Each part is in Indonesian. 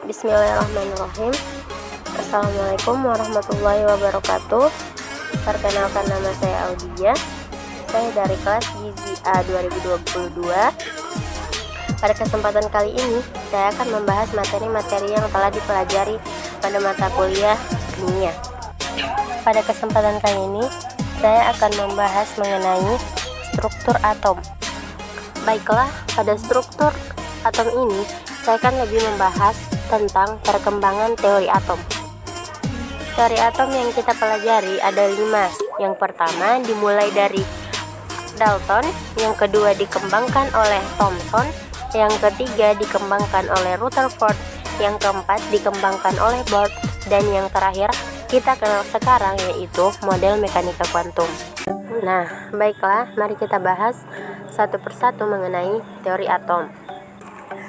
Bismillahirrahmanirrahim. Assalamualaikum warahmatullahi wabarakatuh. Perkenalkan, nama saya Audia. Saya dari kelas Gizi A 2022. Pada kesempatan kali ini, saya akan membahas materi-materi yang telah dipelajari pada mata kuliah kimia. Pada kesempatan kali ini, saya akan membahas mengenai struktur atom. Baiklah, pada struktur atom ini, saya akan lebih membahas tentang perkembangan teori atom. Teori atom yang kita pelajari ada 5. Yang pertama dimulai dari Dalton, yang kedua dikembangkan oleh Thomson, yang ketiga dikembangkan oleh Rutherford, yang keempat dikembangkan oleh Bohr, dan yang terakhir kita kenal sekarang yaitu model mekanika kuantum. Nah, baiklah, mari kita bahas satu persatu mengenai teori atom.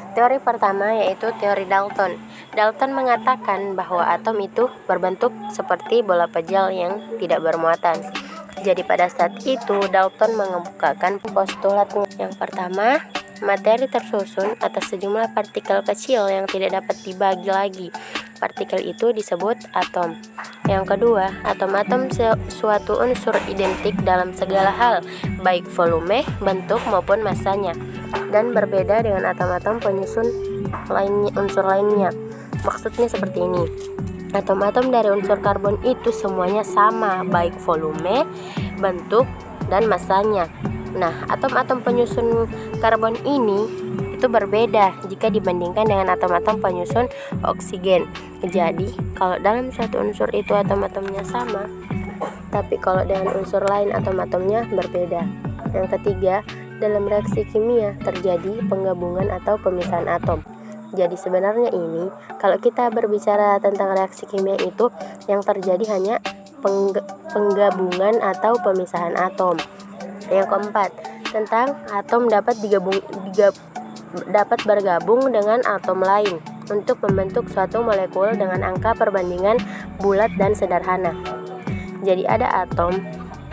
Teori pertama yaitu teori Dalton. Dalton mengatakan bahwa atom itu berbentuk seperti bola pejal yang tidak bermuatan. Jadi pada saat itu Dalton mengemukakan postulatnya. Yang pertama, materi tersusun atas sejumlah partikel kecil yang tidak dapat dibagi lagi. Partikel itu disebut atom. Yang kedua, atom-atom suatu unsur identik dalam segala hal, baik volume, bentuk maupun masanya, dan berbeda dengan atom-atom penyusun lainnya, unsur lainnya. Maksudnya seperti ini. Atom-atom dari unsur karbon itu semuanya sama, baik volume, bentuk, dan masanya. Nah, atom-atom penyusun karbon ini itu berbeda jika dibandingkan dengan atom-atom penyusun oksigen. Jadi, kalau dalam suatu unsur itu atom-atomnya sama, tapi kalau dengan unsur lain atom-atomnya berbeda. Yang ketiga, dalam reaksi kimia terjadi penggabungan atau pemisahan atom. Jadi sebenarnya ini, kalau kita berbicara tentang reaksi kimia itu, yang terjadi hanya penggabungan atau pemisahan atom. Yang keempat, tentang atom dapat bergabung dengan atom lain untuk membentuk suatu molekul dengan angka perbandingan bulat dan sederhana. Jadi ada atom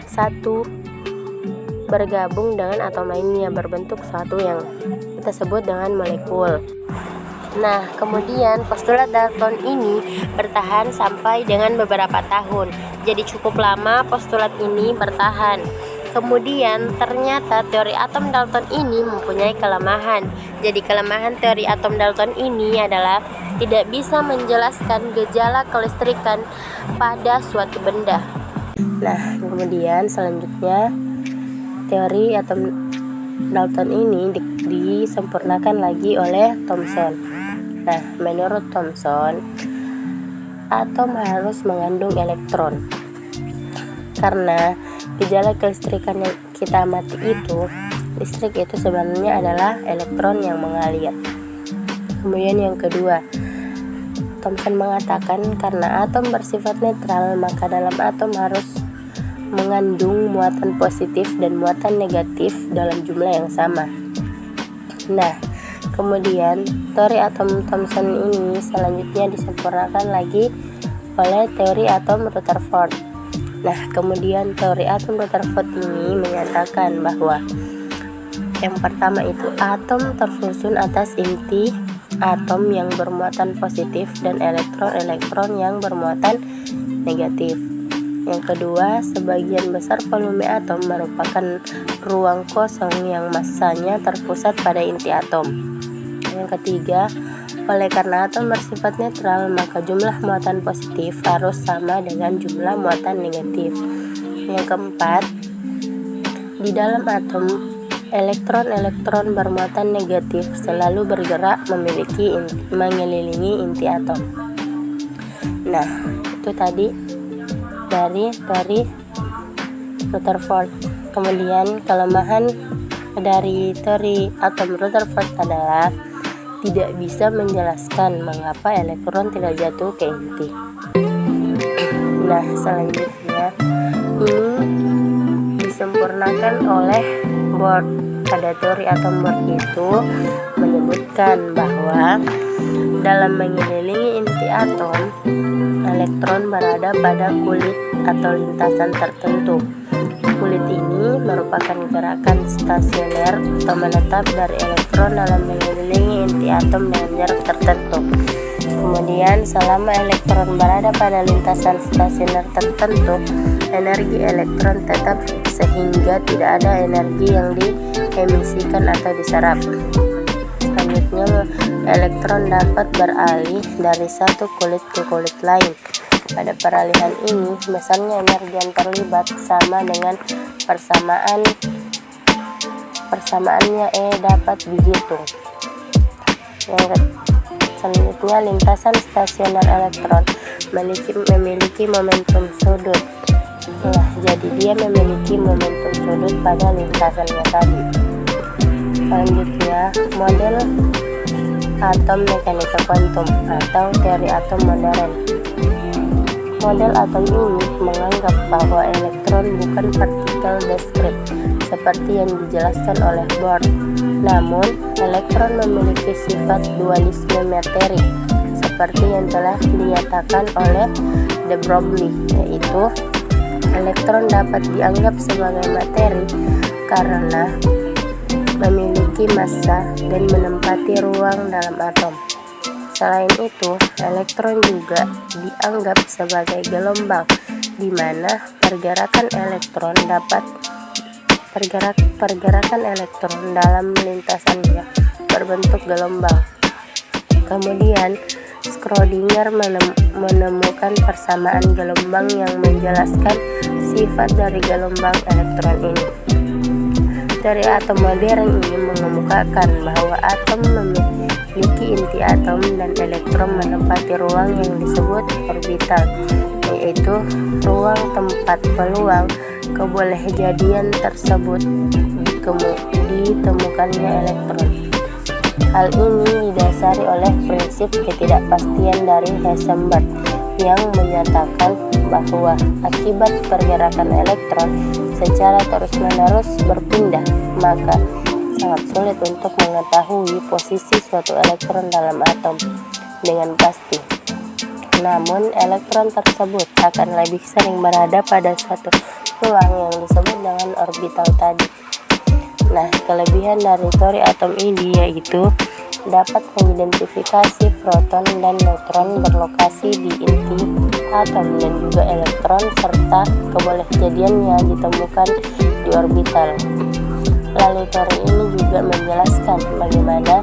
satu bergabung dengan atom lainnya berbentuk suatu yang kita sebut dengan molekul. Nah, kemudian postulat Dalton ini bertahan sampai dengan beberapa tahun. Jadi cukup lama postulat ini bertahan. Kemudian ternyata teori atom Dalton ini mempunyai kelemahan. Jadi kelemahan teori atom Dalton ini adalah tidak bisa menjelaskan gejala kelistrikan pada suatu benda. Nah, kemudian selanjutnya teori atom Dalton ini disempurnakan lagi oleh Thomson. Nah, menurut Thomson, atom harus mengandung elektron. Karena gejala kelistrikan yang kita amati itu, listrik itu sebenarnya adalah elektron yang mengalir. Kemudian yang kedua, Thomson mengatakan karena atom bersifat netral, maka dalam atom harus mengandung muatan positif dan muatan negatif dalam jumlah yang sama. Nah, kemudian teori atom Thomson ini selanjutnya disempurnakan lagi oleh teori atom Rutherford. Nah, kemudian teori atom Rutherford ini menyatakan bahwa yang pertama itu atom tersusun atas inti atom yang bermuatan positif dan elektron-elektron yang bermuatan negatif. Yang kedua, sebagian besar volume atom merupakan ruang kosong yang massanya terpusat pada inti atom. Yang ketiga, oleh karena atom bersifat netral, maka jumlah muatan positif harus sama dengan jumlah muatan negatif. Yang keempat, di dalam atom, elektron-elektron bermuatan negatif selalu bergerak mengelilingi inti atom. Nah, itu tadi dari teori Rutherford. Kemudian kelemahan dari teori atom Rutherford adalah tidak bisa menjelaskan mengapa elektron tidak jatuh ke inti. Nah, selanjutnya ini disempurnakan oleh Bohr. Pada teori atom Bohr itu menyebutkan bahwa dalam mengelilingi inti atom, elektron berada pada kulit atau lintasan tertentu. Kulit ini merupakan gerakan stasioner atau menetap dari elektron dalam mengelilingi inti atom dengan jarak tertentu. Kemudian selama elektron berada pada lintasan stasioner tertentu, energi elektron tetap sehingga tidak ada energi yang diemisikan atau diserap. Selanjutnya, elektron dapat beralih dari satu kulit ke kulit lain. Pada peralihan ini, besarnya energi yang terlibat sama dengan persamaannya dapat dihitung. Selanjutnya, lintasan stasioner elektron memiliki momentum sudut. Jadi dia memiliki momentum sudut pada lintasannya tadi. Selanjutnya, model atom mekanika kuantum atau teori atom modern. Model atom ini menganggap bahwa elektron bukan partikel diskrit seperti yang dijelaskan oleh Bohr. Namun, elektron memiliki sifat dualisme materi seperti yang telah dinyatakan oleh de Broglie, yaitu elektron dapat dianggap sebagai materi karena memiliki massa dan menempati ruang dalam atom. Selain itu, elektron juga dianggap sebagai gelombang, di mana pergerakan elektron dalam lintasannya berbentuk gelombang. Kemudian, Schrödinger menemukan persamaan gelombang yang menjelaskan sifat dari gelombang elektron ini. Teori atom modern ini mengemukakan bahwa atom memiliki inti atom dan elektron menempati ruang yang disebut orbital, yaitu ruang tempat peluang kebolehjadian tersebut ditemukannya elektron. Hal ini didasari oleh prinsip ketidakpastian dari Heisenberg yang menyatakan bahwa akibat pergerakan elektron secara terus-menerus berpindah, maka sangat sulit untuk mengetahui posisi suatu elektron dalam atom dengan pasti. Namun, elektron tersebut akan lebih sering berada pada suatu ruang yang disebut dengan orbital tadi. Nah, kelebihan dari teori atom ini yaitu dapat mengidentifikasi proton dan neutron berlokasi di inti atom dan juga elektron serta kebolehjadiannya ditemukan di orbital. Lalu teori ini juga menjelaskan bagaimana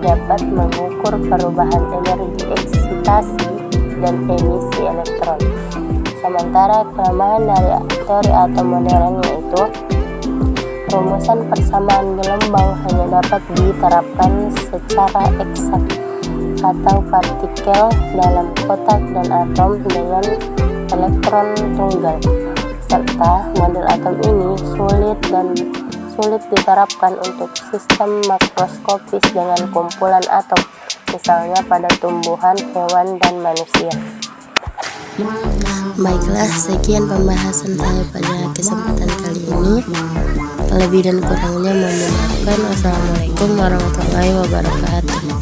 dapat mengukur perubahan energi eksitasi dan emisi elektron. Sementara kelemahan dari teori atom modern yaitu rumusan persamaan gelombang hanya dapat diterapkan secara eksak atau partikel dalam kotak dan atom dengan elektron tunggal, serta model atom ini sulit diterapkan untuk sistem makroskopis dengan kumpulan atom, misalnya pada tumbuhan, hewan, dan manusia. Baiklah, sekian pembahasan saya pada kesempatan kali ini. Lebih dan kurangnya mohon dimaafkan. Wassalamualaikum warahmatullahi wabarakatuh.